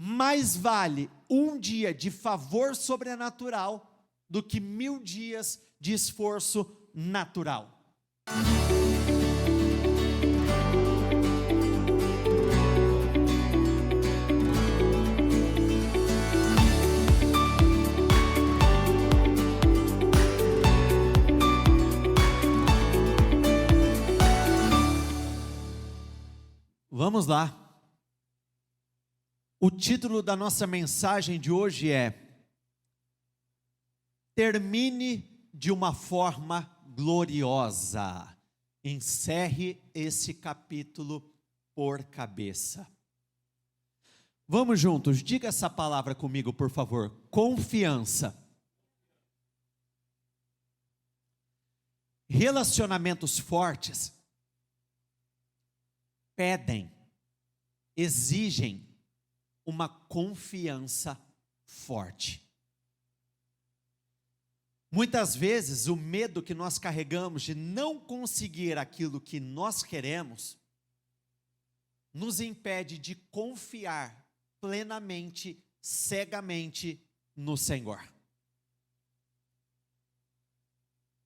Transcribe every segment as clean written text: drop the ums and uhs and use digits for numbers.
mais vale um dia de favor sobrenatural do que 1000 dias de esforço natural. Vamos lá. O título da nossa mensagem de hoje é: termine de uma forma gloriosa. Encerre esse capítulo por cabeça. Vamos juntos, diga essa palavra comigo, por favor. Confiança. Relacionamentos fortes pedem, exigem uma confiança forte. Muitas vezes o medo que nós carregamos de não conseguir aquilo que nós queremos nos impede de confiar plenamente, cegamente no Senhor.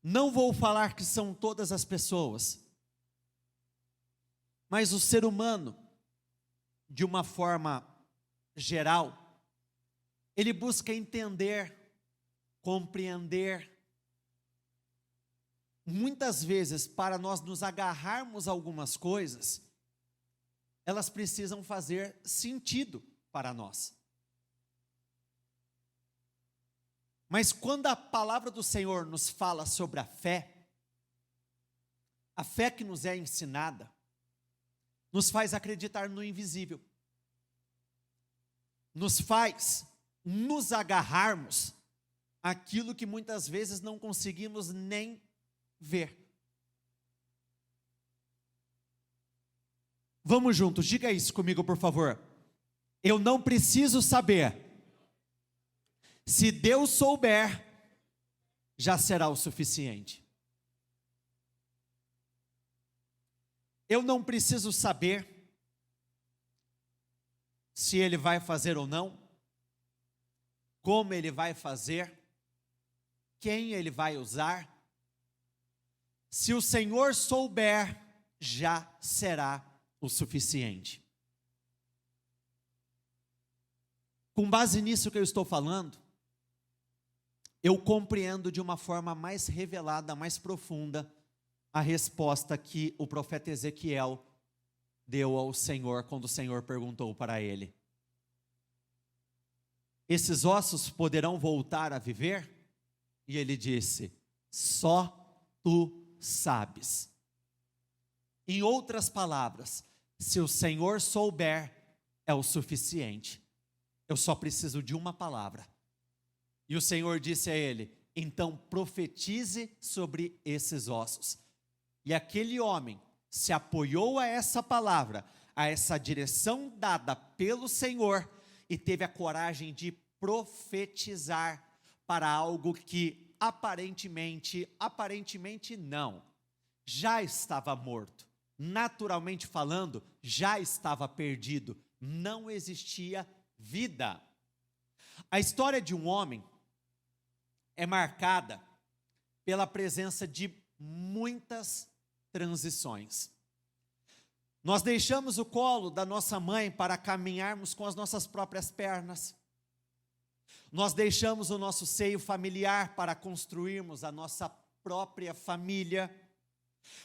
Não vou falar que são todas as pessoas, mas o ser humano, de uma forma geral, ele busca entender, compreender. Muitas vezes, para nós nos agarrarmos a algumas coisas, elas precisam fazer sentido para nós. Mas quando a palavra do Senhor nos fala sobre a fé que nos é ensinada, nos faz acreditar no invisível, nos faz nos agarrarmos àquilo que muitas vezes não conseguimos nem ver. Vamos juntos, diga isso comigo, por favor. Eu não preciso saber. Se Deus souber, já será o suficiente. Eu não preciso saber se Ele vai fazer ou não, como Ele vai fazer, quem Ele vai usar. Se o Senhor souber, já será o suficiente. Com base nisso que eu estou falando, eu compreendo de uma forma mais revelada, mais profunda, a resposta que o profeta Ezequiel deu ao Senhor, quando o Senhor perguntou para ele: esses ossos poderão voltar a viver? E ele disse: só tu sabes. Em outras palavras, se o Senhor souber, é o suficiente. Eu só preciso de uma palavra. E o Senhor disse a ele: então profetize sobre esses ossos. E aquele homem se apoiou a essa palavra, a essa direção dada pelo Senhor, e teve a coragem de profetizar para algo que aparentemente não, já estava morto. Naturalmente falando, já estava perdido, não existia vida. A história de um homem é marcada pela presença de muitas transições. Nós deixamos o colo da nossa mãe para caminharmos com as nossas próprias pernas. Nós deixamos o nosso seio familiar para construirmos a nossa própria família.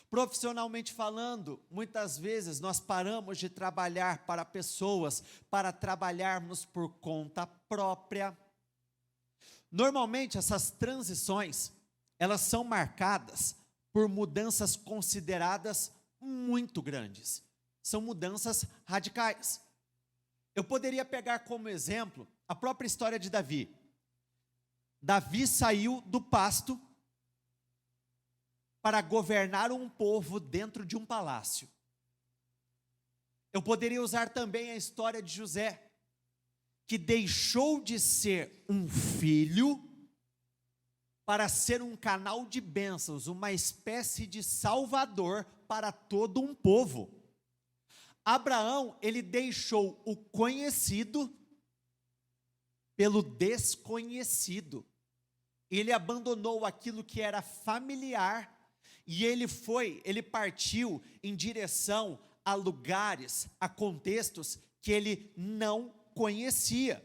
Profissionalmente falando, muitas vezes nós paramos de trabalhar para pessoas, para trabalharmos por conta própria. Normalmente essas transições, elas são marcadas por mudanças consideradas muito grandes. São mudanças radicais. Eu poderia pegar como exemplo a própria história de Davi. Davi saiu do pasto para governar um povo dentro de um palácio. Eu poderia usar também a história de José, que deixou de ser um filho para ser um canal de bênçãos, uma espécie de salvador para todo um povo. Abraão, ele deixou o conhecido pelo desconhecido. Ele abandonou aquilo que era familiar e ele partiu em direção a lugares, a contextos que ele não conhecia.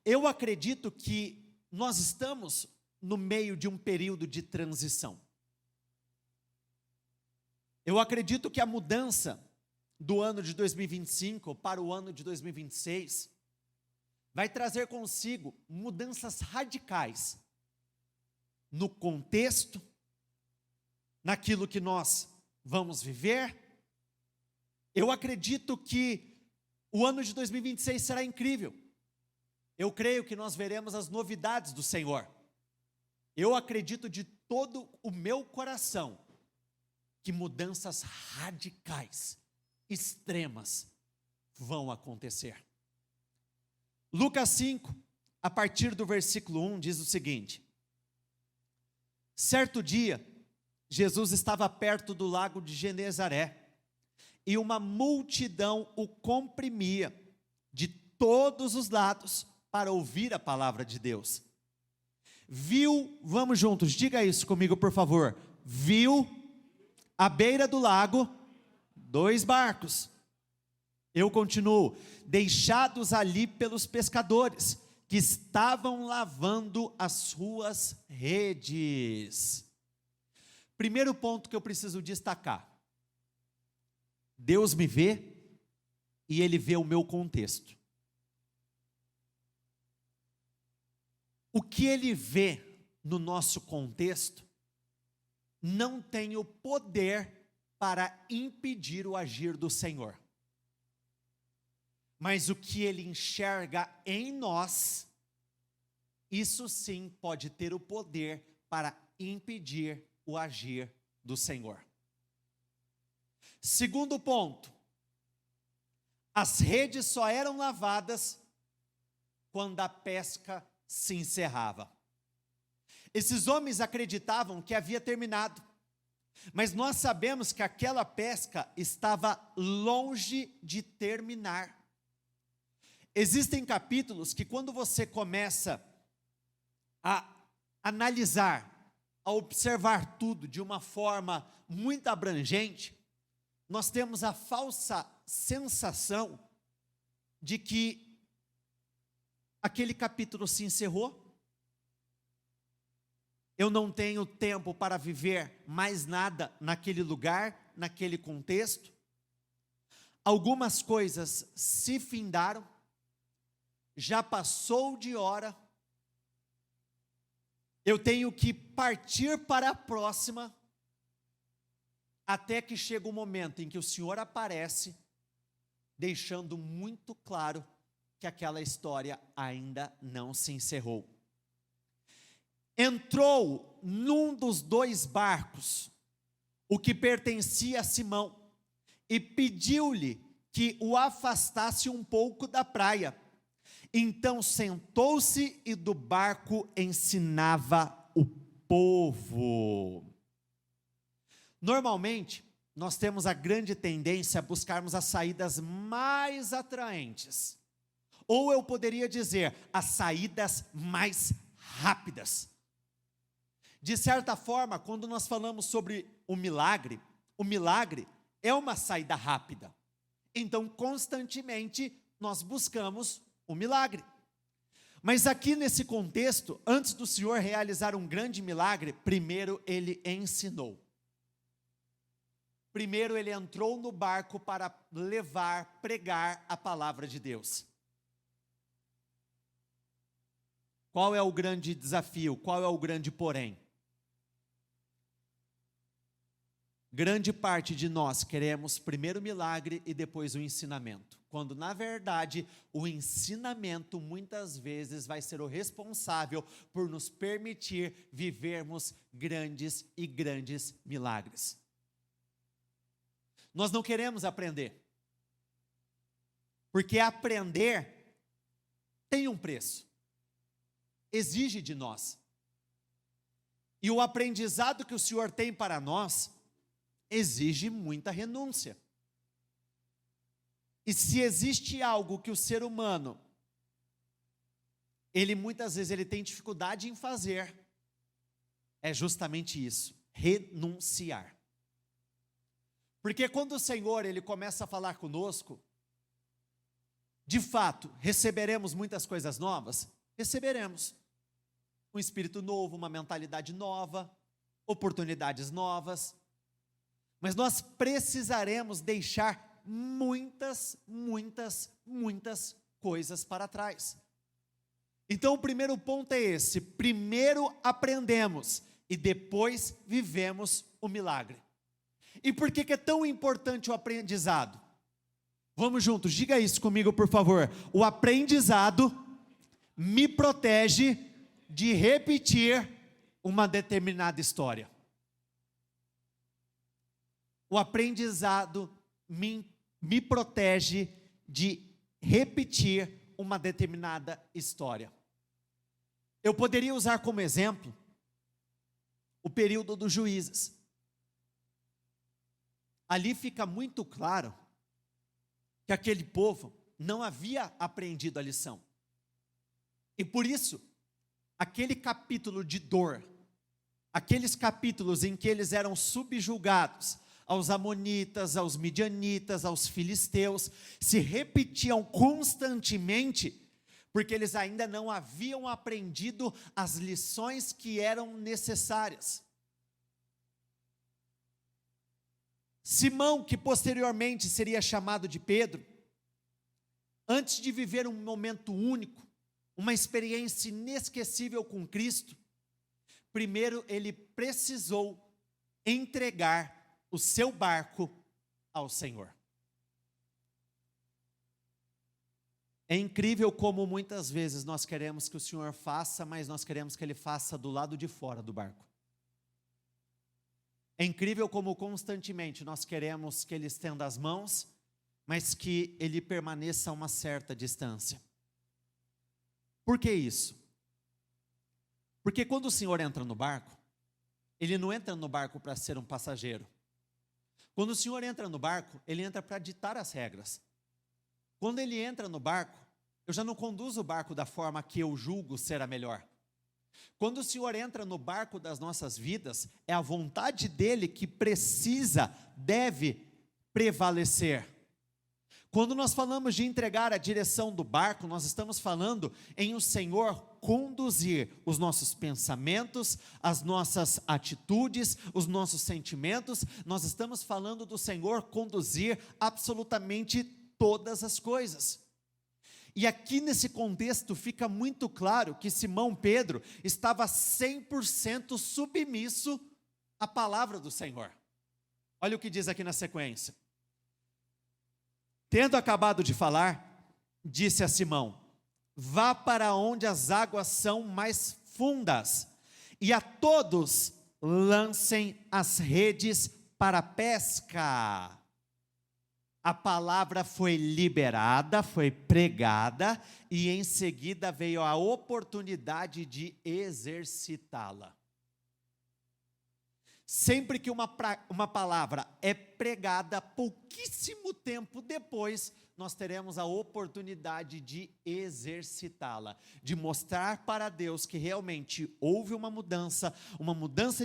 Eu acredito que nós estamos no meio de um período de transição. Eu acredito que a mudança do ano de 2025 para o ano de 2026 vai trazer consigo mudanças radicais no contexto, naquilo que nós vamos viver. Eu acredito que o ano de 2026 será incrível. Eu creio que nós veremos as novidades do Senhor. Eu acredito de todo o meu coração que mudanças radicais, extremas, vão acontecer. Lucas 5, a partir do versículo 1, diz o seguinte: certo dia, Jesus estava perto do lago de Genezaré, e uma multidão o comprimia de todos os lados para ouvir a palavra de Deus. Viu, vamos juntos, diga isso comigo por favor, viu à beira do lago 2 barcos. Eu continuo, deixados ali pelos pescadores, que estavam lavando as suas redes. Primeiro ponto que eu preciso destacar: Deus me vê e Ele vê o meu contexto. O que Ele vê no nosso contexto não tem o poder para impedir o agir do Senhor. Mas o que Ele enxerga em nós, isso sim pode ter o poder para impedir o agir do Senhor. Segundo ponto, as redes só eram lavadas quando a pesca se encerrava. Esses homens acreditavam que havia terminado, mas nós sabemos que aquela pesca estava longe de terminar. Existem capítulos que, quando você começa a analisar, a observar tudo de uma forma muito abrangente, nós temos a falsa sensação de que aquele capítulo se encerrou. Eu não tenho tempo para viver mais nada naquele lugar, naquele contexto. Algumas coisas se findaram, já passou de hora, eu tenho que partir para a próxima, até que chega o momento em que o Senhor aparece, deixando muito claro que aquela história ainda não se encerrou. Entrou num dos 2 barcos, o que pertencia a Simão, e pediu-lhe que o afastasse um pouco da praia. Então sentou-se e do barco ensinava o povo. Normalmente, nós temos a grande tendência a buscarmos as saídas mais atraentes, ou eu poderia dizer, as saídas mais rápidas. De certa forma, quando nós falamos sobre o milagre é uma saída rápida. Então, constantemente, nós buscamos o milagre. Mas aqui nesse contexto, antes do Senhor realizar um grande milagre, primeiro Ele ensinou. Primeiro Ele entrou no barco para pregar a palavra de Deus. Qual é o grande desafio? Qual é o grande porém? Grande parte de nós queremos primeiro o milagre e depois o ensinamento, quando na verdade o ensinamento muitas vezes vai ser o responsável por nos permitir vivermos grandes milagres. Nós não queremos aprender, porque aprender tem um preço, exige de nós, e o aprendizado que o Senhor tem para nós exige muita renúncia. E se existe algo que o ser humano ele muitas vezes ele tem dificuldade em fazer, é justamente isso, renunciar. Porque quando o Senhor ele começa a falar conosco, de fato, receberemos muitas coisas novas? Receberemos. Um espírito novo, uma mentalidade nova, oportunidades novas. Mas nós precisaremos deixar muitas coisas para trás. Então o primeiro ponto é esse: primeiro aprendemos e depois vivemos o milagre. E por que é tão importante o aprendizado? Vamos juntos, diga isso comigo por favor. O aprendizado me protege de repetir uma determinada história. O aprendizado me protege de repetir uma determinada história. Eu poderia usar como exemplo o período dos juízes. Ali fica muito claro que aquele povo não havia aprendido a lição. E por isso, aquele capítulo de dor, aqueles capítulos em que eles eram subjugados aos amonitas, aos midianitas, aos filisteus, se repetiam constantemente, porque eles ainda não haviam aprendido as lições que eram necessárias. Simão, que posteriormente seria chamado de Pedro, antes de viver um momento único, uma experiência inesquecível com Cristo, primeiro ele precisou entregar o seu barco ao Senhor. É incrível como muitas vezes nós queremos que o Senhor faça, mas nós queremos que Ele faça do lado de fora do barco. É incrível como constantemente nós queremos que Ele estenda as mãos, mas que Ele permaneça a uma certa distância. Por que isso? Porque quando o Senhor entra no barco, Ele não entra no barco para ser um passageiro. Quando o Senhor entra no barco, Ele entra para ditar as regras. Quando Ele entra no barco, eu já não conduzo o barco da forma que eu julgo ser a melhor. Quando o Senhor entra no barco das nossas vidas, é a vontade dEle que deve prevalecer. Quando nós falamos de entregar a direção do barco, nós estamos falando em o Senhor conduzir os nossos pensamentos, as nossas atitudes, os nossos sentimentos. Nós estamos falando do Senhor conduzir absolutamente todas as coisas. E aqui nesse contexto fica muito claro que Simão Pedro estava 100% submisso à palavra do Senhor. Olha o que diz aqui na sequência. Tendo acabado de falar, disse a Simão: vá para onde as águas são mais fundas, e a todos lancem as redes para a pesca. A palavra foi liberada, foi pregada, e em seguida veio a oportunidade de exercitá-la. Sempre que uma palavra é pregada, pouquíssimo tempo depois, nós teremos a oportunidade de exercitá-la, de mostrar para Deus que realmente houve uma mudança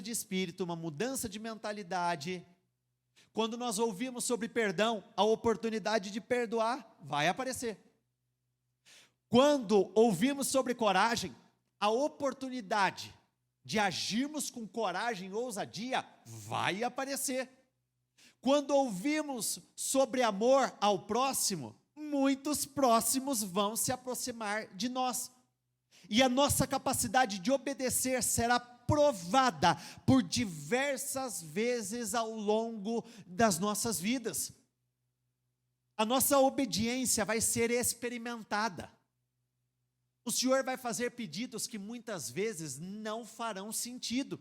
de espírito, uma mudança de mentalidade. Quando nós ouvimos sobre perdão, a oportunidade de perdoar vai aparecer. Quando ouvimos sobre coragem, a oportunidade de agirmos com coragem e ousadia vai aparecer. Quando ouvimos sobre amor ao próximo, muitos próximos vão se aproximar de nós. E a nossa capacidade de obedecer será provada por diversas vezes ao longo das nossas vidas. A nossa obediência vai ser experimentada. O Senhor vai fazer pedidos que muitas vezes não farão sentido.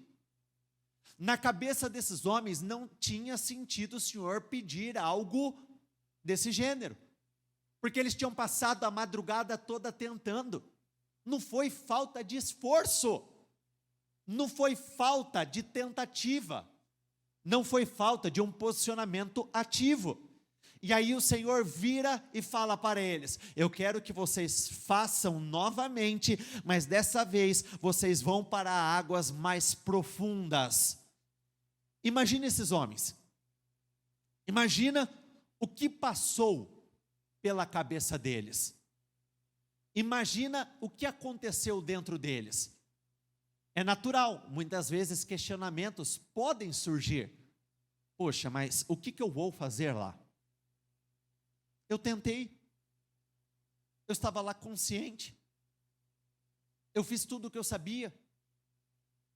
Na cabeça desses homens não tinha sentido o Senhor pedir algo desse gênero, porque eles tinham passado a madrugada toda tentando. Não foi falta de esforço, não foi falta de tentativa, não foi falta de um posicionamento ativo. E aí o Senhor vira e fala para eles: eu quero que vocês façam novamente, mas dessa vez vocês vão para águas mais profundas. Imagina esses homens, imagina o que passou pela cabeça deles, imagina o que aconteceu dentro deles. É natural, muitas vezes questionamentos podem surgir. Poxa, mas o que eu vou fazer lá? Eu tentei, eu estava lá consciente, eu fiz tudo o que eu sabia,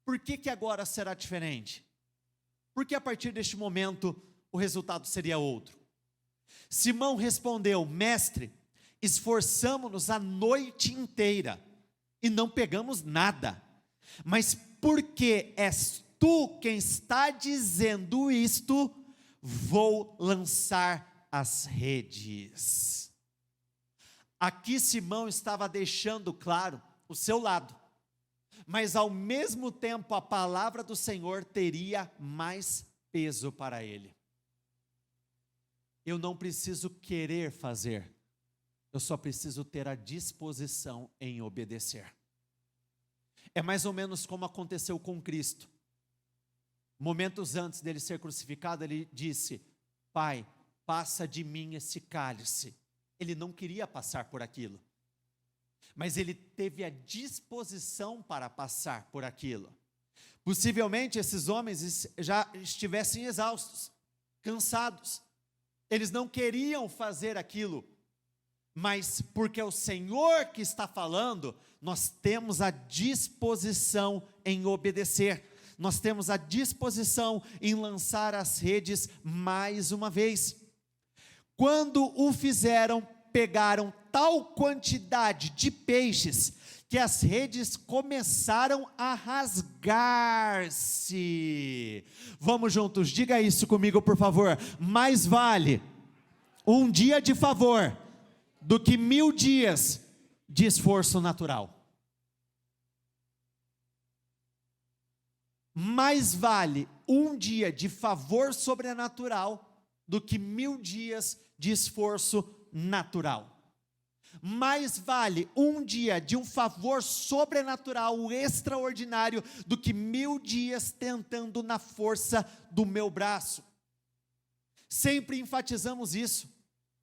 por que agora será diferente? Porque a partir deste momento o resultado seria outro. Simão respondeu: mestre, esforçamo-nos a noite inteira e não pegamos nada, mas porque és tu quem está dizendo isto, vou lançar as redes. Aqui Simão estava deixando claro o seu lado, mas ao mesmo tempo a palavra do Senhor teria mais peso para ele. Eu não preciso querer fazer, eu só preciso ter a disposição em obedecer. É mais ou menos como aconteceu com Cristo. Momentos antes dele ser crucificado, ele disse: Pai, passa de mim esse cálice. Ele não queria passar por aquilo, mas ele teve a disposição para passar por aquilo. Possivelmente esses homens já estivessem exaustos, cansados, eles não queriam fazer aquilo, mas porque é o Senhor que está falando, nós temos a disposição em obedecer, nós temos a disposição em lançar as redes mais uma vez. Quando o fizeram, pegaram tal quantidade de peixes, que as redes começaram a rasgar-se. Vamos juntos, diga isso comigo por favor. Mais vale um dia de favor do que 1000 dias de esforço natural. Mais vale um dia de favor sobrenatural do que 1000 dias de esforço natural. Mais vale um dia de um favor sobrenatural, extraordinário, do que 1000 dias tentando na força do meu braço. Sempre enfatizamos isso.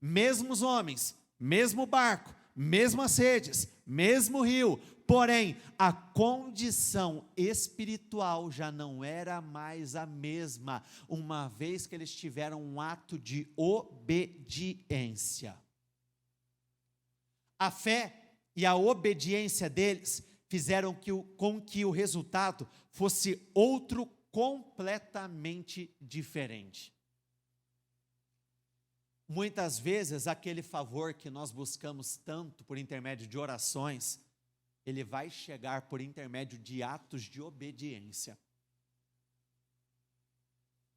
Mesmos homens, mesmo barco, mesmas redes, mesmo rio, porém, a condição espiritual já não era mais a mesma, uma vez que eles tiveram um ato de obediência. A fé e a obediência deles fizeram com que o resultado fosse outro completamente diferente. Muitas vezes, aquele favor que nós buscamos tanto por intermédio de orações, ele vai chegar por intermédio de atos de obediência.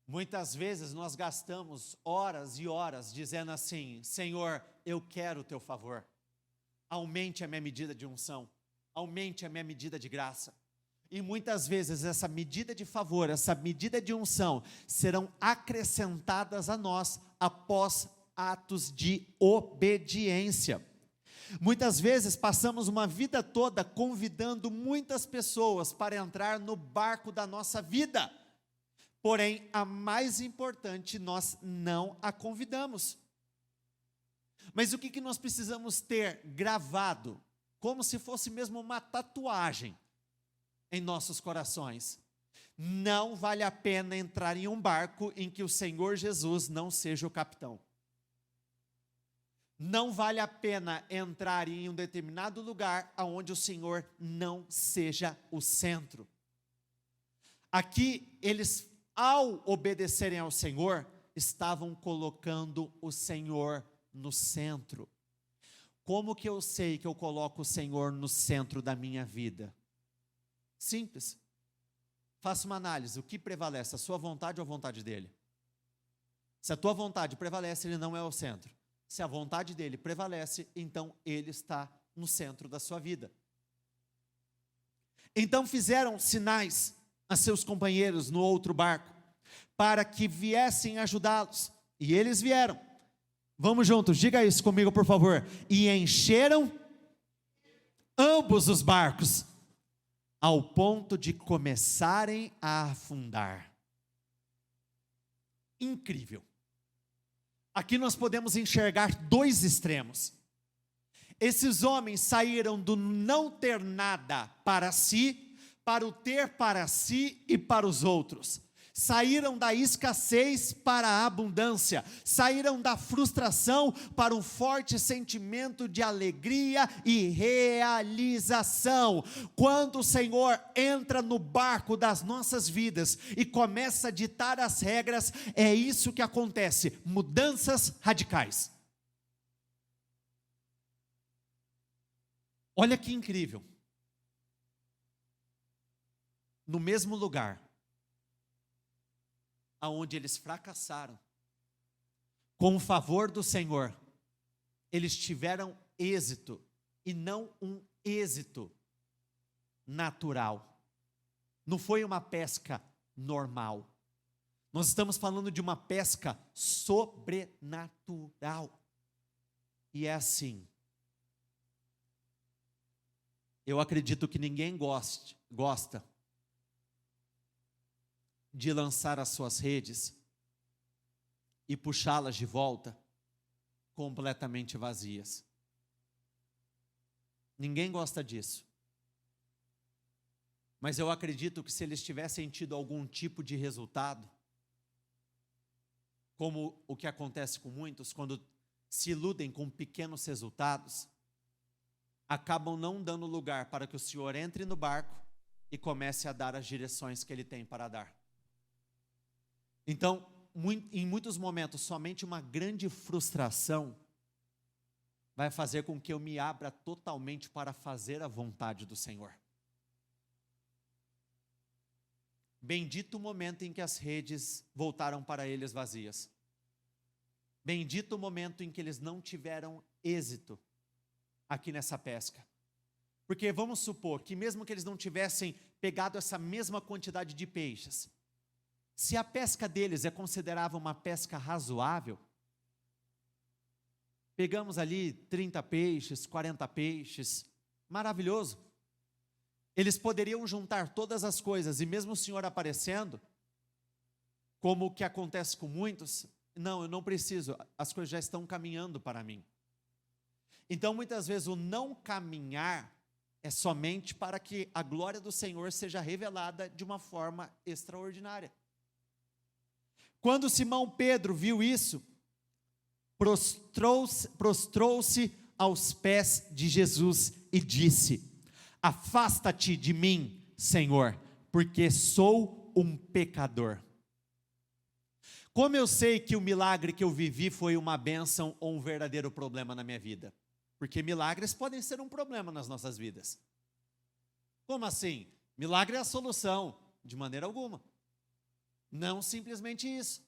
Muitas vezes nós gastamos horas e horas dizendo assim: Senhor, eu quero o teu favor, aumente a minha medida de unção, aumente a minha medida de graça. E muitas vezes essa medida de favor, essa medida de unção serão acrescentadas a nós após atos de obediência. Muitas vezes passamos uma vida toda convidando muitas pessoas para entrar no barco da nossa vida, porém a mais importante nós não a convidamos. Mas o que nós precisamos ter gravado, como se fosse mesmo uma tatuagem em nossos corações? Não vale a pena entrar em um barco em que o Senhor Jesus não seja o capitão. Não vale a pena entrar em um determinado lugar onde o Senhor não seja o centro. Aqui, eles, ao obedecerem ao Senhor, estavam colocando o Senhor no centro. Como que eu sei que eu coloco o Senhor no centro da minha vida? Simples. Faça uma análise, o que prevalece, a sua vontade ou a vontade dele? Se a tua vontade prevalece, ele não é o centro. Se a vontade dele prevalece, então ele está no centro da sua vida. Então fizeram sinais a seus companheiros no outro barco, para que viessem ajudá-los, e eles vieram. Vamos juntos, diga isso comigo, por favor. E encheram ambos os barcos, ao ponto de começarem a afundar. Incrível. Aqui nós podemos enxergar dois extremos. Esses homens saíram do não ter nada para si, para o ter para si e para os outros. Saíram da escassez para a abundância, saíram da frustração para um forte sentimento de alegria e realização. Quando o Senhor entra no barco das nossas vidas e começa a ditar as regras, é isso que acontece, mudanças radicais. Olha que incrível, no mesmo lugar aonde eles fracassaram, com o favor do Senhor, eles tiveram êxito, e não um êxito natural, não foi uma pesca normal, nós estamos falando de uma pesca sobrenatural, e é assim, eu acredito que ninguém gosta de lançar as suas redes e puxá-las de volta completamente vazias. Ninguém gosta disso. Mas eu acredito que se eles tivessem tido algum tipo de resultado, como o que acontece com muitos, quando se iludem com pequenos resultados, acabam não dando lugar para que o Senhor entre no barco e comece a dar as direções que Ele tem para dar. Então, em muitos momentos, somente uma grande frustração vai fazer com que eu me abra totalmente para fazer a vontade do Senhor. Bendito o momento em que as redes voltaram para eles vazias. Bendito o momento em que eles não tiveram êxito aqui nessa pesca. Porque vamos supor que mesmo que eles não tivessem pegado essa mesma quantidade de peixes, se a pesca deles é considerada uma pesca razoável, pegamos ali 30 peixes, 40 peixes, maravilhoso. Eles poderiam juntar todas as coisas, e mesmo o Senhor aparecendo, como o que acontece com muitos, não, eu não preciso, as coisas já estão caminhando para mim. Então muitas vezes o não caminhar é somente para que a glória do Senhor seja revelada de uma forma extraordinária. Quando Simão Pedro viu isso, prostrou-se aos pés de Jesus e disse: afasta-te de mim, Senhor, porque sou um pecador. Como eu sei que o milagre que eu vivi foi uma bênção ou um verdadeiro problema na minha vida? Porque milagres podem ser um problema nas nossas vidas. Como assim? Milagre é a solução? De maneira alguma. Não simplesmente isso.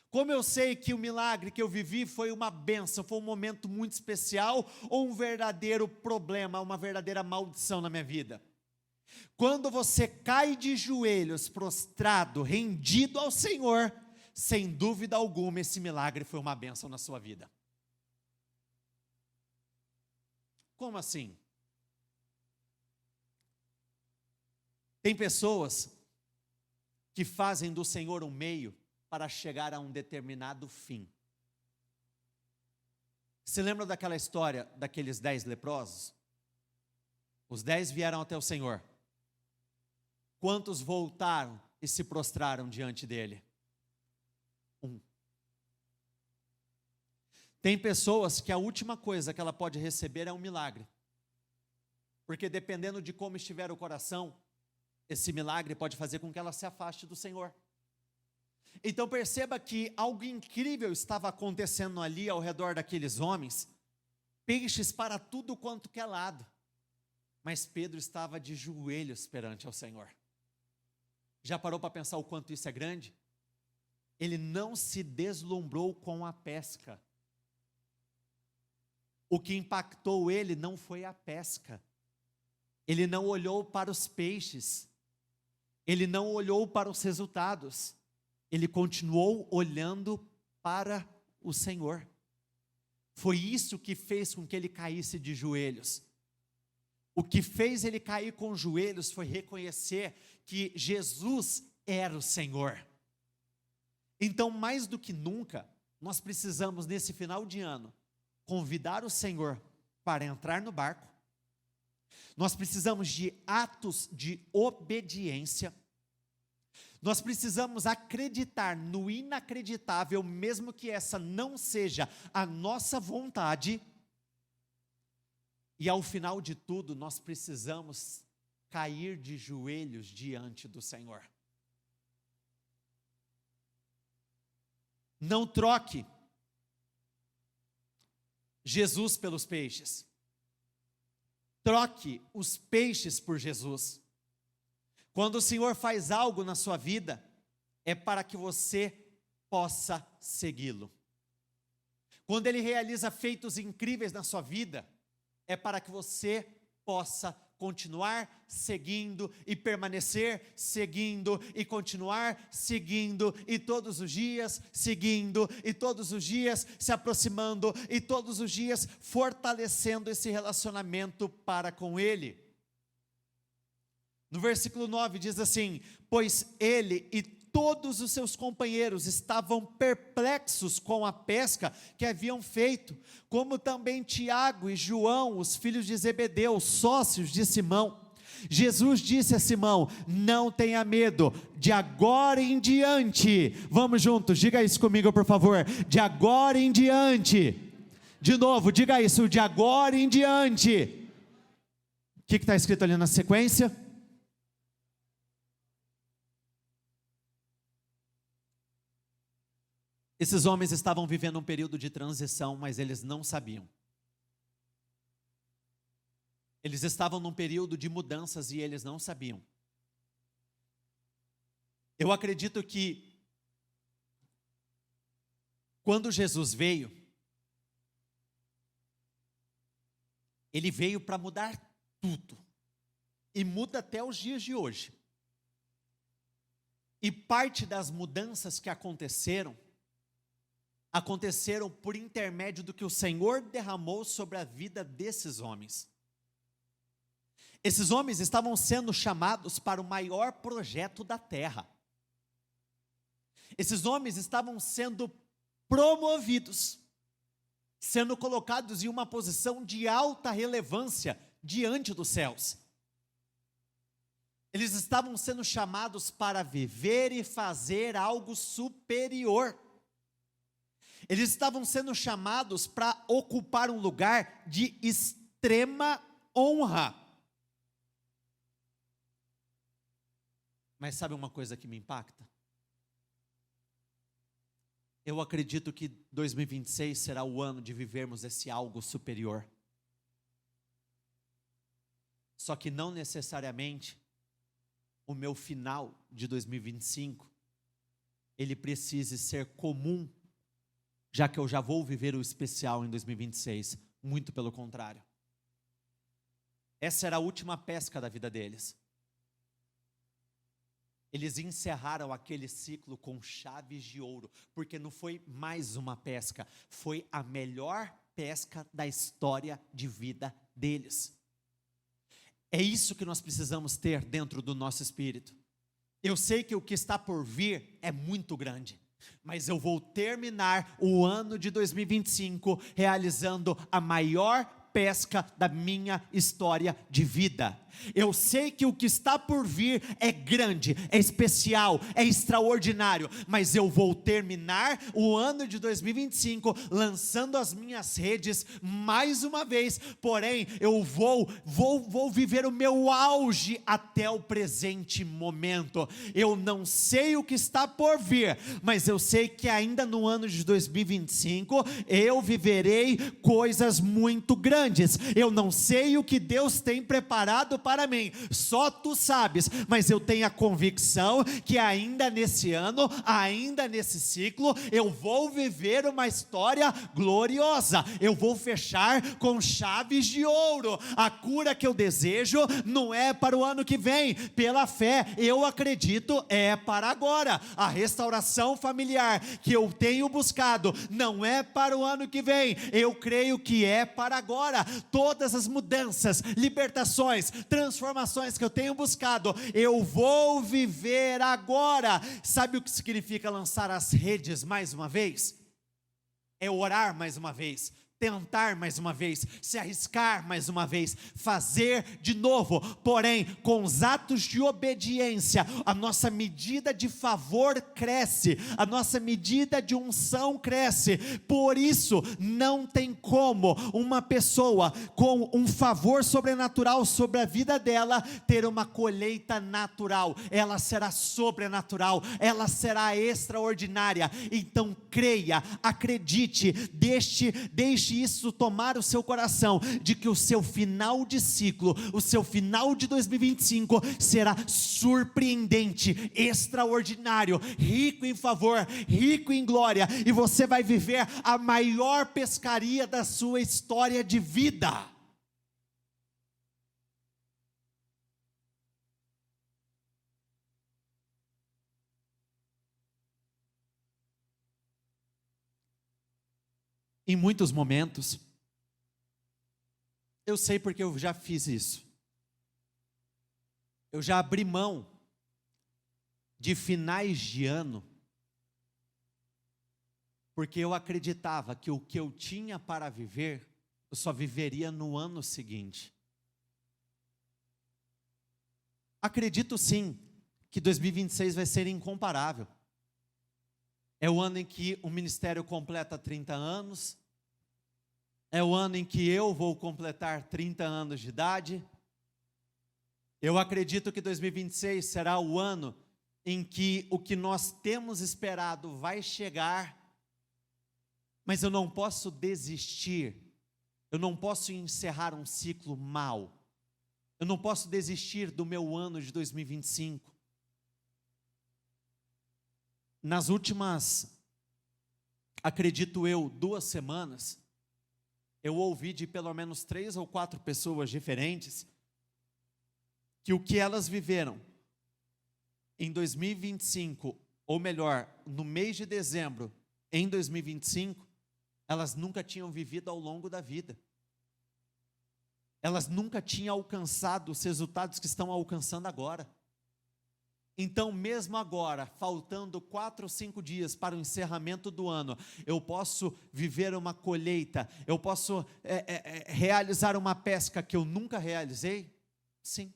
Como eu sei que o milagre que eu vivi foi uma bênção, foi um momento muito especial, ou um verdadeiro problema, uma verdadeira maldição na minha vida? Quando você cai de joelhos, prostrado, rendido ao Senhor, sem dúvida alguma esse milagre foi uma bênção na sua vida. Como assim? Tem pessoas que fazem do Senhor um meio para chegar a um determinado fim. Se lembra daquela história daqueles 10 leprosos? Os 10 vieram até o Senhor. Quantos voltaram e se prostraram diante dele? 1. Tem pessoas que a última coisa que ela pode receber é um milagre. Porque dependendo de como estiver o coração, esse milagre pode fazer com que ela se afaste do Senhor. Então perceba que algo incrível estava acontecendo ali ao redor daqueles homens, peixes para tudo quanto que é lado, mas Pedro estava de joelhos perante ao Senhor. Já parou para pensar o quanto isso é grande? Ele não se deslumbrou com a pesca. O que impactou ele não foi a pesca, ele não olhou para os peixes, ele não olhou para os resultados, ele continuou olhando para o Senhor. Foi isso que fez com que ele caísse de joelhos. O que fez ele cair com os joelhos foi reconhecer que Jesus era o Senhor. Então, mais do que nunca, nós precisamos, nesse final de ano, convidar o Senhor para entrar no barco. Nós precisamos de atos de obediência. Nós precisamos acreditar no inacreditável, mesmo que essa não seja a nossa vontade. E ao final de tudo, nós precisamos cair de joelhos diante do Senhor. Não troque Jesus pelos peixes. Troque os peixes por Jesus. Quando o Senhor faz algo na sua vida, é para que você possa segui-lo. Quando Ele realiza feitos incríveis na sua vida, é para que você possa continuar seguindo e permanecer seguindo e continuar seguindo e todos os dias seguindo e todos os dias se aproximando e todos os dias fortalecendo esse relacionamento para com Ele. No versículo 9 diz assim: pois ele e todos os seus companheiros estavam perplexos com a pesca que haviam feito, como também Tiago e João, os filhos de Zebedeu, sócios de Simão. Jesus disse a Simão: não tenha medo, de agora em diante, vamos juntos, diga isso comigo por favor, de agora em diante, de novo, diga isso, de agora em diante. O que está escrito ali na sequência? Esses homens estavam vivendo um período de transição, mas eles não sabiam. Eles estavam num período de mudanças e eles não sabiam. Eu acredito que quando Jesus veio, Ele veio para mudar tudo. E muda até os dias de hoje. E parte das mudanças que aconteceram por intermédio do que o Senhor derramou sobre a vida desses homens. Esses homens estavam sendo chamados para o maior projeto da terra. Esses homens estavam sendo promovidos, sendo colocados em uma posição de alta relevância diante dos céus. Eles estavam sendo chamados para viver e fazer algo superior. Eles estavam sendo chamados para ocupar um lugar de extrema honra. Mas sabe uma coisa que me impacta? Eu acredito que 2026 será o ano de vivermos esse algo superior. Só que não necessariamente o meu final de 2025, ele precise ser comum, já que eu já vou viver o especial em 2026, muito pelo contrário. Essa era a última pesca da vida deles. Eles encerraram aquele ciclo com chaves de ouro, porque não foi mais uma pesca, foi a melhor pesca da história de vida deles. É isso que nós precisamos ter dentro do nosso espírito. Eu sei que o que está por vir é muito grande, mas eu vou terminar o ano de 2025 realizando a maior pesca da minha história de vida. Eu sei que o que está por vir é grande, é especial, é extraordinário, mas eu vou terminar o ano de 2025 lançando as minhas redes mais uma vez, porém eu vou viver o meu auge até o presente momento. Eu não sei o que está por vir, mas eu sei que ainda no ano de 2025 eu viverei coisas muito grandes. grandes. Eu não sei o que Deus tem preparado para mim, só tu sabes, mas eu tenho a convicção que ainda nesse ano, ainda nesse ciclo, eu vou viver uma história gloriosa, eu vou fechar com chaves de ouro. A cura que eu desejo não é para o ano que vem, pela fé, eu acredito, é para agora. A restauração familiar que eu tenho buscado não é para o ano que vem, eu creio que é para agora. Todas as mudanças, libertações, transformações que eu tenho buscado, eu vou viver agora. Sabe o que significa lançar as redes mais uma vez? É orar mais uma vez, tentar mais uma vez, se arriscar mais uma vez, fazer de novo, porém, com os atos de obediência, a nossa medida de favor cresce, a nossa medida de unção cresce. Por isso, não tem como uma pessoa com um favor sobrenatural sobre a vida dela, ter uma colheita natural. Ela será sobrenatural, ela será extraordinária. Então creia, acredite, deixe isso tomar o seu coração, de que o seu final de ciclo, o seu final de 2025 será surpreendente, extraordinário, rico em favor, rico em glória, e você vai viver a maior pescaria da sua história de vida. Em muitos momentos, eu sei porque eu já fiz isso, eu já abri mão de finais de ano, porque eu acreditava que o que eu tinha para viver, eu só viveria no ano seguinte. Acredito sim, que 2026 vai ser incomparável. É o ano em que o ministério completa 30 anos, é o ano em que eu vou completar 30 anos de idade. Eu acredito que 2026 será o ano em que o que nós temos esperado vai chegar, mas eu não posso desistir, eu não posso encerrar um ciclo mal, eu não posso desistir do meu ano de 2025. Nas últimas, acredito eu, 2 semanas, eu ouvi de pelo menos 3 ou 4 pessoas diferentes, que o que elas viveram em 2025, ou melhor, no mês de dezembro, em 2025, elas nunca tinham vivido ao longo da vida. Elas nunca tinham alcançado os resultados que estão alcançando agora. Então, mesmo agora, faltando 4 ou 5 dias para o encerramento do ano, eu posso viver uma colheita, eu posso realizar uma pesca que eu nunca realizei? Sim.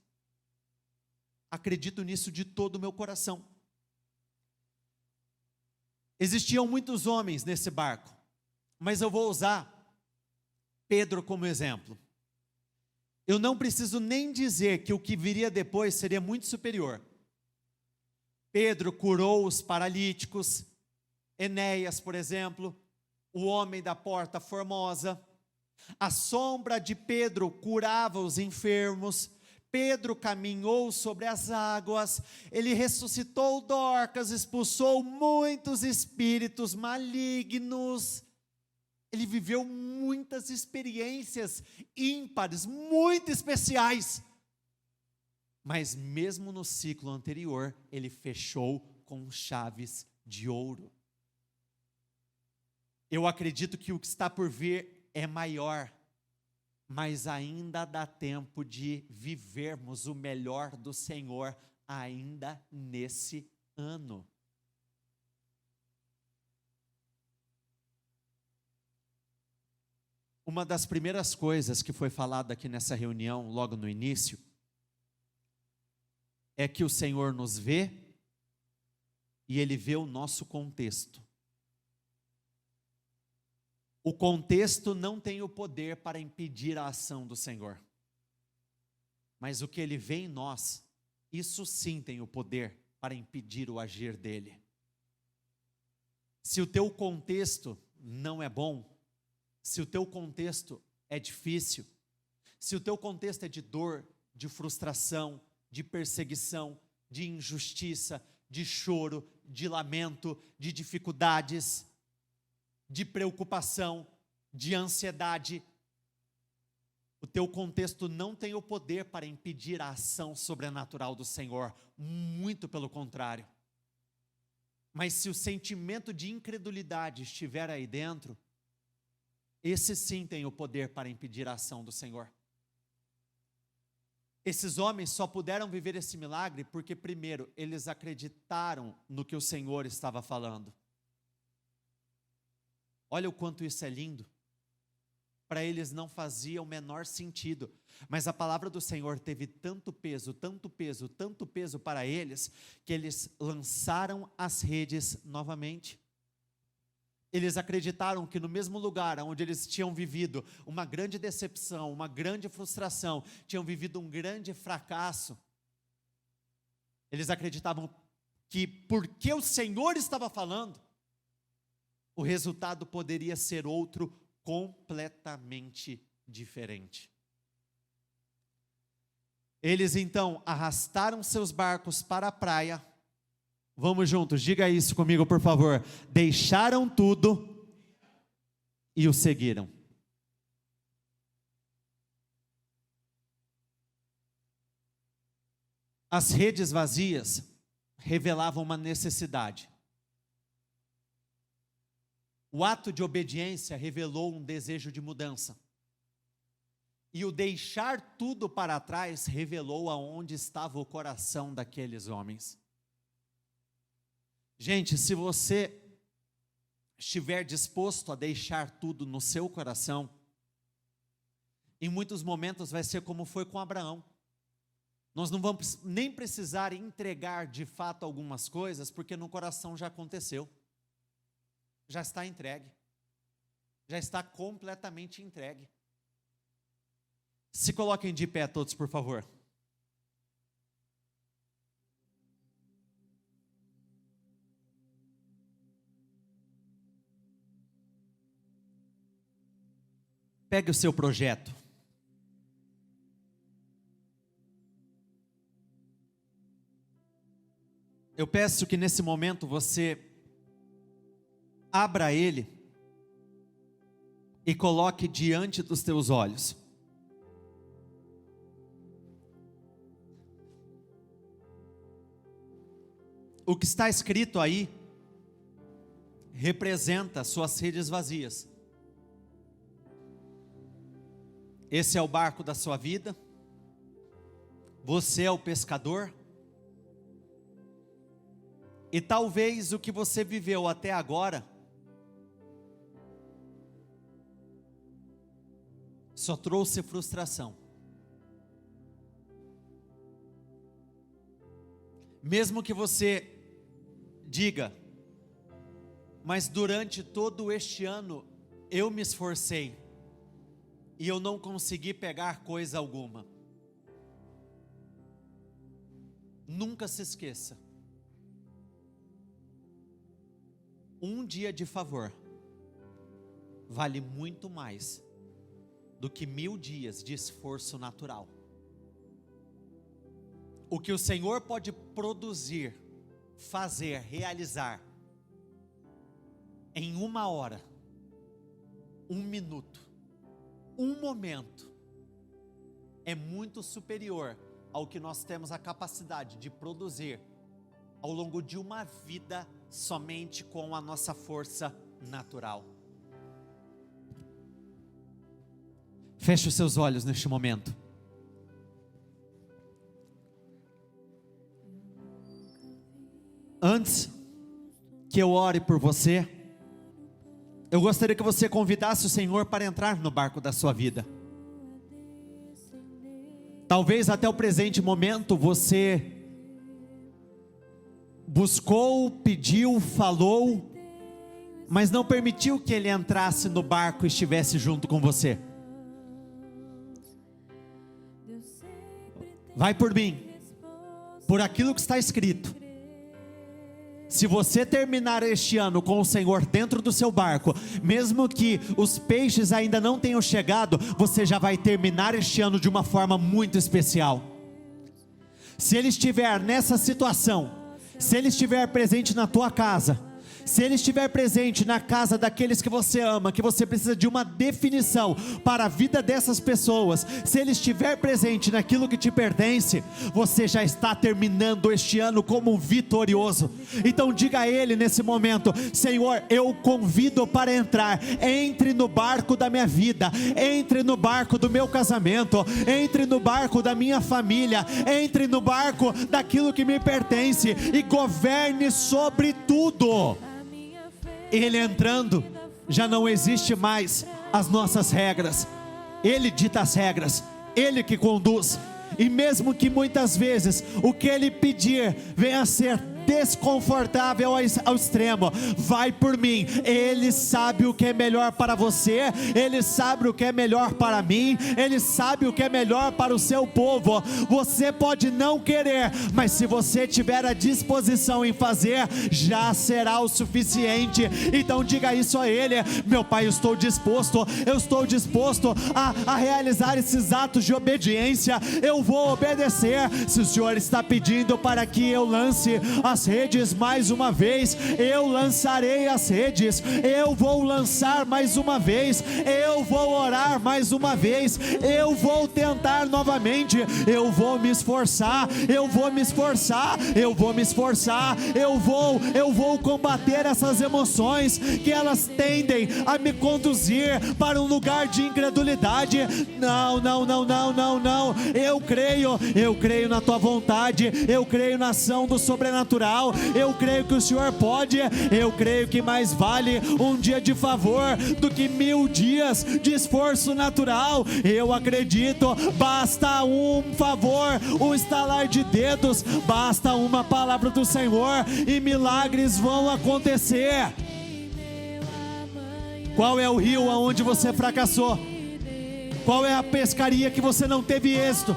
Acredito nisso de todo o meu coração. Existiam muitos homens nesse barco, mas eu vou usar Pedro como exemplo. Eu não preciso nem dizer que o que viria depois seria muito superior. Pedro curou os paralíticos, Enéas, por exemplo, o homem da porta formosa. A sombra de Pedro curava os enfermos. Pedro caminhou sobre as águas, ele ressuscitou Dorcas, expulsou muitos espíritos malignos. Ele viveu muitas experiências ímpares, muito especiais. Mas mesmo no ciclo anterior, ele fechou com chaves de ouro. Eu acredito que o que está por vir é maior, mas ainda dá tempo de vivermos o melhor do Senhor ainda nesse ano. Uma das primeiras coisas que foi falada aqui nessa reunião, logo no início, é que o Senhor nos vê e Ele vê o nosso contexto. O contexto não tem o poder para impedir a ação do Senhor, mas o que Ele vê em nós, isso sim tem o poder para impedir o agir dEle. Se o teu contexto não é bom, se o teu contexto é difícil, se o teu contexto é de dor, de frustração, de perseguição, de injustiça, de choro, de lamento, de dificuldades, de preocupação, de ansiedade, o teu contexto não tem o poder para impedir a ação sobrenatural do Senhor, muito pelo contrário. Mas se o sentimento de incredulidade estiver aí dentro, esse sim tem o poder para impedir a ação do Senhor. Esses homens só puderam viver esse milagre porque, primeiro, eles acreditaram no que o Senhor estava falando. Olha o quanto isso é lindo. Para eles não fazia o menor sentido, mas a palavra do Senhor teve tanto peso, tanto peso, tanto peso para eles, que eles lançaram as redes novamente. Eles acreditaram que no mesmo lugar onde eles tinham vivido uma grande decepção, uma grande frustração, tinham vivido um grande fracasso, eles acreditavam que porque o Senhor estava falando, o resultado poderia ser outro, completamente diferente. Eles então arrastaram seus barcos para a praia. Vamos juntos, diga isso comigo, por favor. Deixaram tudo e o seguiram. As redes vazias revelavam uma necessidade. O ato de obediência revelou um desejo de mudança. E o deixar tudo para trás revelou aonde estava o coração daqueles homens. Gente, se você estiver disposto a deixar tudo no seu coração, em muitos momentos vai ser como foi com Abraão. Nós não vamos nem precisar entregar de fato algumas coisas, porque no coração já aconteceu. Já está entregue, já está completamente entregue. Se coloquem de pé todos, por favor. Pegue o seu projeto. Eu peço que nesse momento você abra ele e coloque diante dos teus olhos. O que está escrito aí representa suas redes vazias. Esse é o barco da sua vida. Você é o pescador. E talvez o que você viveu até agora só trouxe frustração. Mesmo que você diga, mas durante todo este ano eu me esforcei e eu não consegui pegar coisa alguma. Nunca se esqueça. Um dia de favor vale muito mais do que 1000 dias de esforço natural. O que o Senhor pode produzir, fazer, realizar em 1 hora, 1 minuto, 1 momento, é muito superior ao que nós temos a capacidade de produzir ao longo de uma vida somente com a nossa força natural. Feche os seus olhos neste momento. Antes que eu ore por você, eu gostaria que você convidasse o Senhor para entrar no barco da sua vida. Talvez até o presente momento você buscou, pediu, falou, mas não permitiu que Ele entrasse no barco e estivesse junto com você. Vai por mim, por aquilo que está escrito. Se você terminar este ano com o Senhor dentro do seu barco, mesmo que os peixes ainda não tenham chegado, você já vai terminar este ano de uma forma muito especial. Se Ele estiver nessa situação, se Ele estiver presente na tua casa, se Ele estiver presente na casa daqueles que você ama, que você precisa de uma definição para a vida dessas pessoas, se Ele estiver presente naquilo que te pertence, você já está terminando este ano como um vitorioso. Então diga a Ele nesse momento: Senhor, eu convido para entrar, entre no barco da minha vida, entre no barco do meu casamento, entre no barco da minha família, entre no barco daquilo que me pertence e governe sobre tudo. Ele entrando, já não existe mais as nossas regras. Ele dita as regras, Ele que conduz. E mesmo que muitas vezes o que Ele pedir venha a ser desconfortável ao extremo, vai por mim. Ele sabe o que é melhor para você, Ele sabe o que é melhor para mim, Ele sabe o que é melhor para o seu povo. Você pode não querer, mas se você tiver a disposição em fazer, já será o suficiente. Então diga isso a Ele: meu Pai, eu estou disposto a realizar esses atos de obediência, eu vou obedecer. Se o Senhor está pedindo para que eu lance as redes mais uma vez, eu lançarei as redes. Eu vou lançar mais uma vez, eu vou orar mais uma vez, eu vou tentar novamente, eu vou me esforçar, eu vou me esforçar, eu vou me esforçar, eu vou combater essas emoções que elas tendem a me conduzir para um lugar de incredulidade. Não, eu creio na tua vontade, eu creio na ação do sobrenatural, eu creio que o Senhor pode, eu creio que mais vale um dia de favor do que 1000 dias de esforço natural. Eu acredito, basta um favor, um estalar de dedos, basta uma palavra do Senhor e milagres vão acontecer. Qual é o rio aonde você fracassou? Qual é a pescaria que você não teve êxito?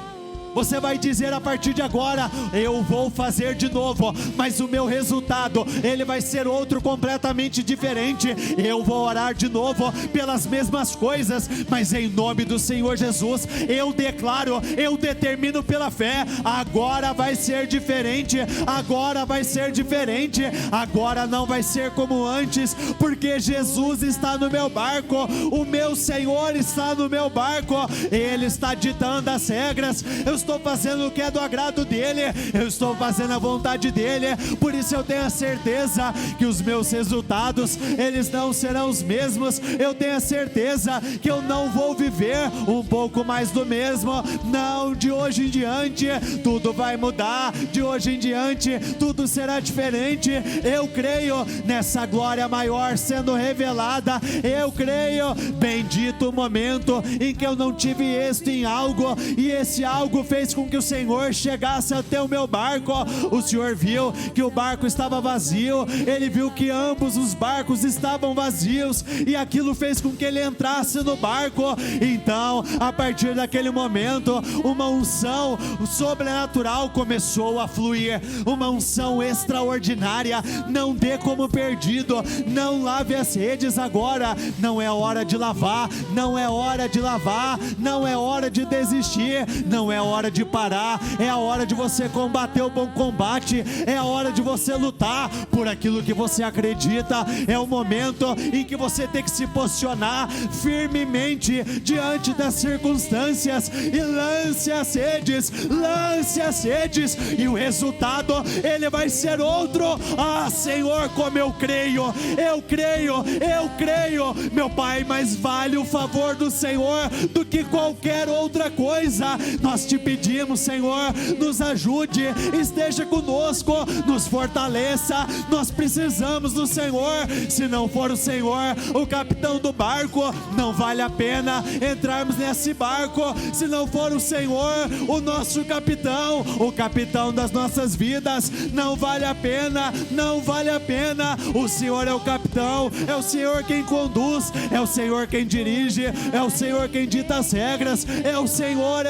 Você vai dizer a partir de agora: eu vou fazer de novo, mas o meu resultado, ele vai ser outro completamente diferente. Eu vou orar de novo pelas mesmas coisas, mas em nome do Senhor Jesus, eu declaro, eu determino pela fé: agora vai ser diferente, agora vai ser diferente, agora não vai ser como antes, porque Jesus está no meu barco, o meu Senhor está no meu barco, Ele está ditando as regras. Eu estou fazendo o que é do agrado dEle, eu estou fazendo a vontade dEle. Por isso eu tenho a certeza que os meus resultados, eles não serão os mesmos. Eu tenho a certeza que eu não vou viver um pouco mais do mesmo. Não, de hoje em diante tudo vai mudar, de hoje em diante tudo será diferente. Eu creio nessa glória maior sendo revelada, eu creio. Bendito o momento em que eu não tive êxito em algo, e esse algo fez com que o Senhor chegasse até o meu barco. O Senhor viu que o barco estava vazio, Ele viu que ambos os barcos estavam vazios, e aquilo fez com que Ele entrasse no barco. Então, a partir daquele momento, uma unção sobrenatural começou a fluir, uma unção extraordinária. Não dê como perdido, não lave as redes agora. Não é hora de lavar, não é hora de lavar, não é hora de desistir, não é hora de parar. É a hora de você combater o bom combate, é a hora de você lutar por aquilo que você acredita. É o momento em que você tem que se posicionar firmemente diante das circunstâncias e lance as redes, e o resultado, ele vai ser outro. Ah, Senhor, como eu creio, meu Pai, mais vale o favor do Senhor do que qualquer outra coisa. Nós te pedimos, Senhor, nos ajude, esteja conosco, nos fortaleça. Nós precisamos do Senhor. Se não for o Senhor o capitão do barco, não vale a pena entrarmos nesse barco. Se não for o Senhor o nosso capitão, o capitão das nossas vidas, não vale a pena, não vale a pena. O Senhor é o capitão, é o Senhor quem conduz, é o Senhor quem dirige, é o Senhor quem dita as regras, é o Senhor,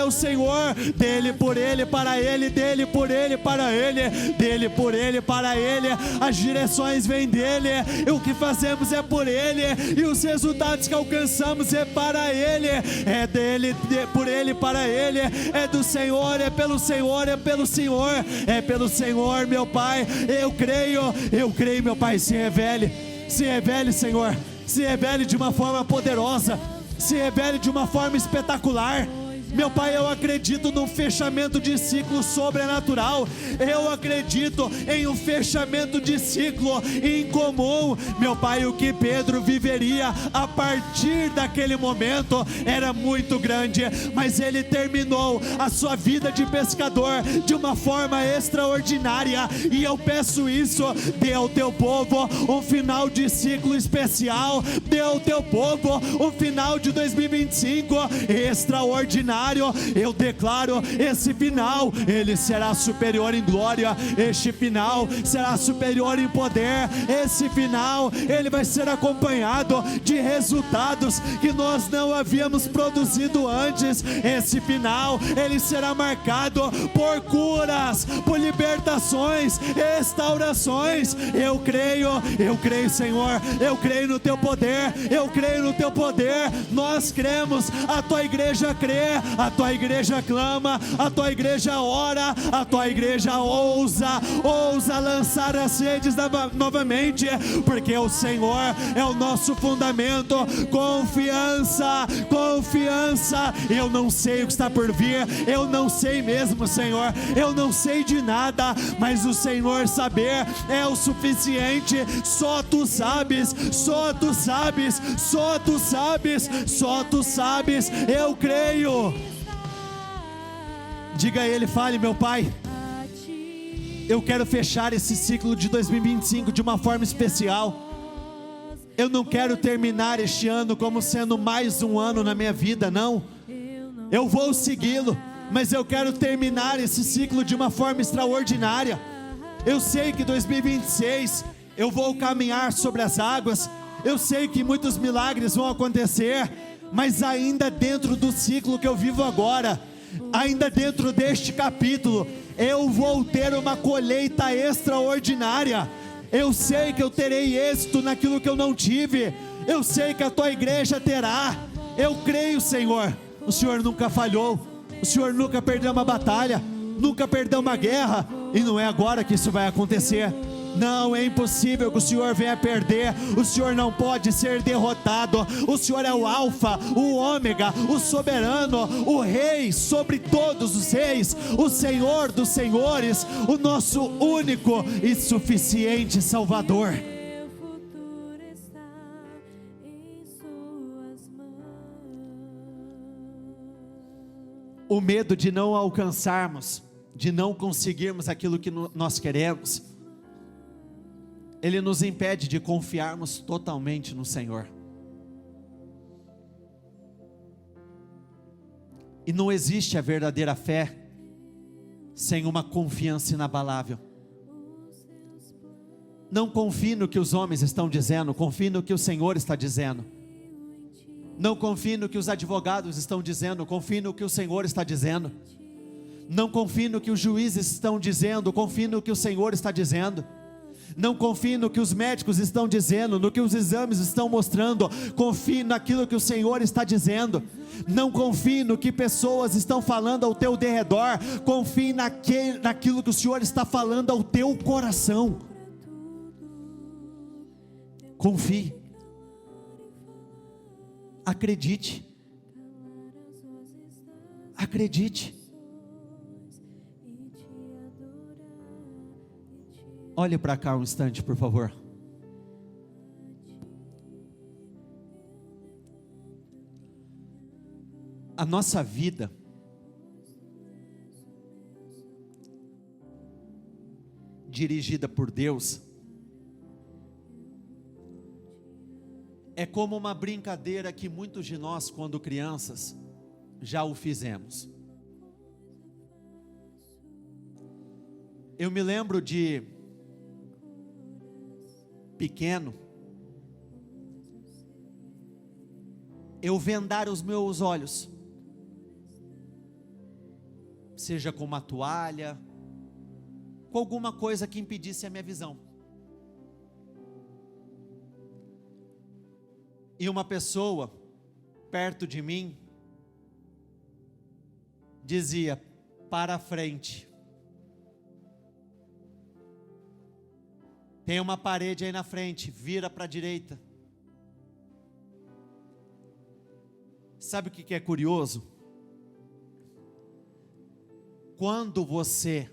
dele dele, por ele, para ele, dele, por ele, para ele, dele, por ele, para ele. As direções vêm dele, e o que fazemos é por ele, e os resultados que alcançamos é para ele, é dele, por ele, para ele, é do Senhor, é pelo Senhor, é pelo Senhor, é pelo Senhor, meu Pai. Eu creio, meu Pai. Se revele, Senhor, se revele de uma forma poderosa, se revele de uma forma espetacular. Meu Pai, eu acredito num fechamento de ciclo sobrenatural. Eu acredito em um fechamento de ciclo incomum. Meu Pai, o que Pedro viveria a partir daquele momento era muito grande, mas ele terminou a sua vida de pescador de uma forma extraordinária. E eu peço isso, dê ao teu povo um final de ciclo especial, dê ao teu povo um final de 2025 extraordinário. Eu declaro esse final, ele será superior em glória, este final será superior em poder, esse final, ele vai ser acompanhado de resultados que nós não havíamos produzido antes. Esse final, ele será marcado por curas, por libertações, restaurações. Eu creio, Senhor, eu creio no teu poder, eu creio no teu poder. Nós cremos, a tua igreja crê, a tua igreja clama, a tua igreja ora, a tua igreja ousa lançar as redes novamente, porque o Senhor é o nosso fundamento. Confiança, eu não sei o que está por vir, eu não sei mesmo, Senhor, eu não sei de nada, mas o Senhor saber é o suficiente. Só tu sabes, só tu sabes, só tu sabes, só tu sabes. Eu creio. Diga a ele, fale: meu Pai, eu quero fechar esse ciclo de 2025 de uma forma especial. Eu não quero terminar este ano como sendo mais um ano na minha vida, não. Eu vou segui-lo, mas eu quero terminar esse ciclo de uma forma extraordinária. Eu sei que 2026 eu vou caminhar sobre as águas, eu sei que muitos milagres vão acontecer, mas ainda dentro do ciclo que eu vivo agora, ainda dentro deste capítulo, eu vou ter uma colheita extraordinária. Eu sei que eu terei êxito naquilo que eu não tive, eu sei que a tua igreja terá. Eu creio, Senhor. O Senhor nunca falhou, o Senhor nunca perdeu uma batalha, nunca perdeu uma guerra, e não é agora que isso vai acontecer. Não, é impossível que o Senhor venha perder. O Senhor não pode ser derrotado. O Senhor é o alfa, o ômega, o soberano, o rei sobre todos os reis, o Senhor dos senhores, o nosso único e suficiente Salvador. O medo de não alcançarmos, de não conseguirmos aquilo que nós queremos, ele nos impede de confiarmos totalmente no Senhor. E não existe a verdadeira fé sem uma confiança inabalável. Não confie no que os homens estão dizendo, confie no que o Senhor está dizendo. Não confie no que os advogados estão dizendo, confie no que o Senhor está dizendo. Não confie no que os juízes estão dizendo, confie no que o Senhor está dizendo. Não confie no que os médicos estão dizendo, no que os exames estão mostrando. Confie naquilo que o Senhor está dizendo. Não confie no que pessoas estão falando ao teu derredor. Confie naquilo que o Senhor está falando ao teu coração. Confie. Acredite. Acredite. Olhe para cá um instante, por favor. A nossa vida dirigida por Deus é como uma brincadeira que muitos de nós, quando crianças, já o fizemos. Eu me lembro de pequeno, eu vendar os meus olhos seja com uma toalha, com alguma coisa que impedisse a minha visão. E uma pessoa perto de mim dizia: para a frente, tem uma parede aí na frente, vira para a direita. Sabe o que é curioso? Quando você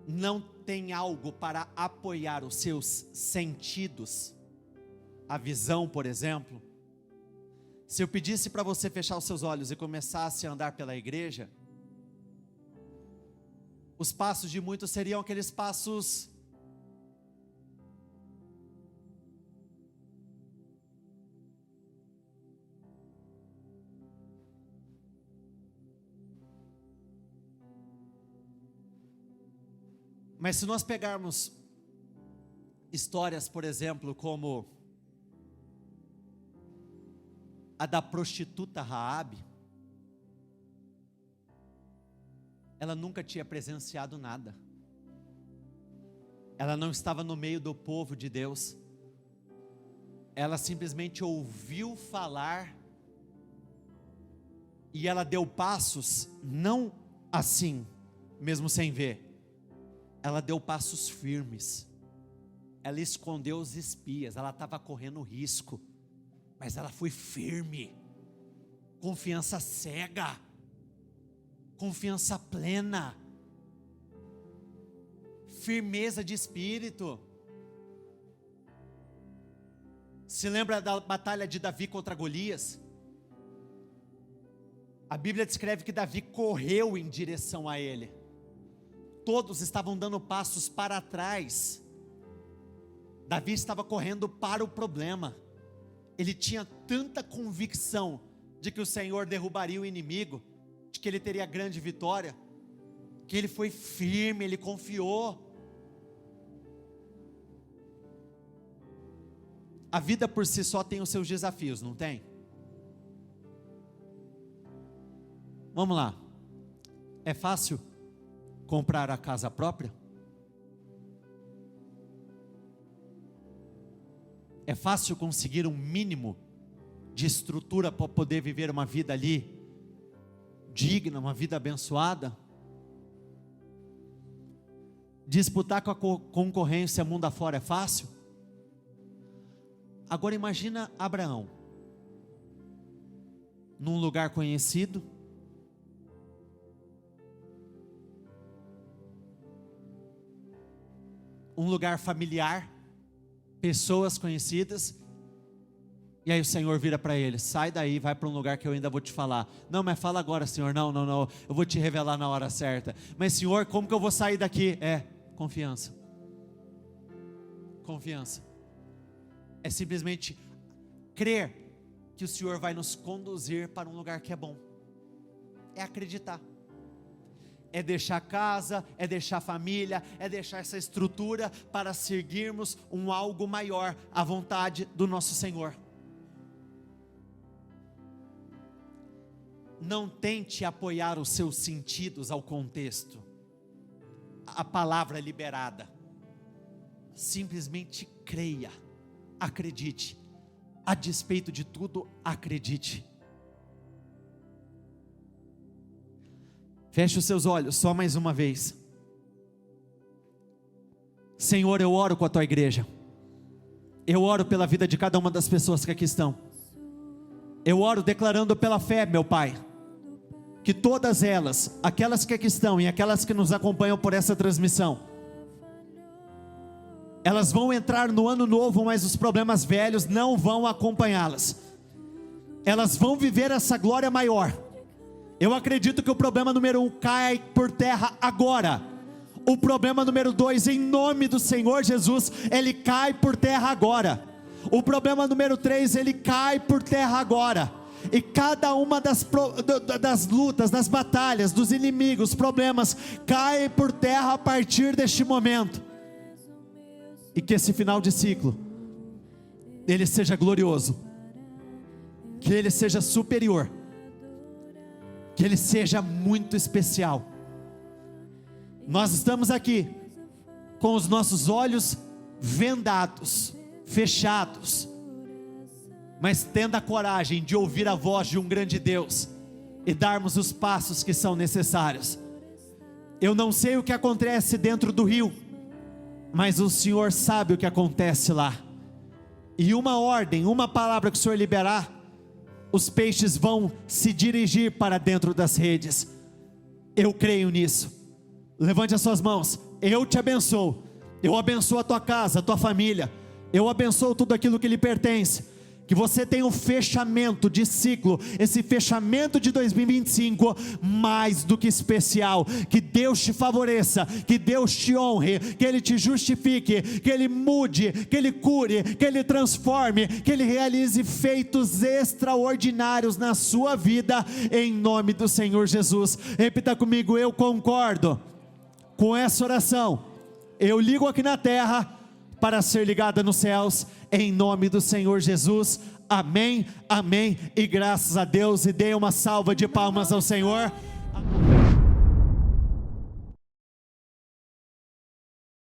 não tem algo para apoiar os seus sentidos, a visão, por exemplo, se eu pedisse para você fechar os seus olhos e começasse a andar pela igreja, os passos de muitos seriam aqueles passos mas se nós pegarmos histórias, por exemplo, como a da prostituta Raabe, ela nunca tinha presenciado nada, ela não estava no meio do povo de Deus, ela simplesmente ouviu falar, e ela deu passos, não assim, mesmo sem ver, ela deu passos firmes, ela escondeu os espias, ela estava correndo risco, mas ela foi firme, confiança cega, confiança plena, firmeza de espírito. Se lembra da batalha de Davi contra Golias? A Bíblia descreve que Davi correu em direção a ele, todos estavam dando passos para trás, Davi estava correndo para o problema, ele tinha tanta convicção de que o Senhor derrubaria o inimigo, de que ele teria grande vitória, que ele foi firme, ele confiou. A vida por si só tem os seus desafios, não tem? Vamos lá, é fácil comprar a casa própria? É fácil conseguir um mínimo de estrutura para poder viver uma vida ali digna, uma vida abençoada? Disputar com a concorrência mundo afora é fácil? Agora imagina Abraão, num lugar conhecido, um lugar familiar, pessoas conhecidas, e aí o Senhor vira para ele: sai daí, vai para um lugar que eu ainda vou te falar. Não, mas fala agora, Senhor. Não, eu vou te revelar na hora certa. Mas Senhor, como que eu vou sair daqui? Confiança. Confiança. É simplesmente crer que o Senhor vai nos conduzir para um lugar que é bom. É acreditar. É deixar casa, é deixar família, é deixar essa estrutura para seguirmos um algo maior, a vontade do nosso Senhor. Não tente apoiar os seus sentidos ao contexto, a palavra liberada. Simplesmente creia, acredite, a despeito de tudo, acredite. Feche os seus olhos, só mais uma vez. Senhor, eu oro com a tua igreja, eu oro pela vida de cada uma das pessoas que aqui estão, eu oro declarando pela fé, meu Pai, que todas elas, aquelas que aqui estão e aquelas que nos acompanham por essa transmissão, elas vão entrar no ano novo, mas os problemas velhos não vão acompanhá-las, elas vão viver essa glória maior. Eu acredito que o problema número 1 cai por terra agora. O problema número 2, em nome do Senhor Jesus, ele cai por terra agora. O problema número 3, ele cai por terra agora. E cada uma das lutas, das batalhas, dos inimigos, problemas, cai por terra a partir deste momento. E que esse final de ciclo, ele seja glorioso, que ele seja superior, que ele seja muito especial. Nós estamos aqui com os nossos olhos vendados, fechados, mas tendo a coragem de ouvir a voz de um grande Deus e darmos os passos que são necessários. Eu não sei o que acontece dentro do rio, mas o Senhor sabe o que acontece lá. E uma ordem, uma palavra que o Senhor liberar, os peixes vão se dirigir para dentro das redes. Eu creio nisso. Levante as suas mãos. Eu te abençoo. Eu abençoo a tua casa, a tua família. Eu abençoo tudo aquilo que lhe pertence. Que você tenha um fechamento de ciclo, esse fechamento de 2025, mais do que especial. Que Deus te favoreça, que Deus te honre, que Ele te justifique, que Ele mude, que Ele cure, que Ele transforme, que Ele realize feitos extraordinários na sua vida, em nome do Senhor Jesus. Repita comigo: eu concordo com essa oração. Eu ligo aqui na terra para ser ligada nos céus, em nome do Senhor Jesus. Amém, amém e graças a Deus. E dê uma salva de palmas ao Senhor.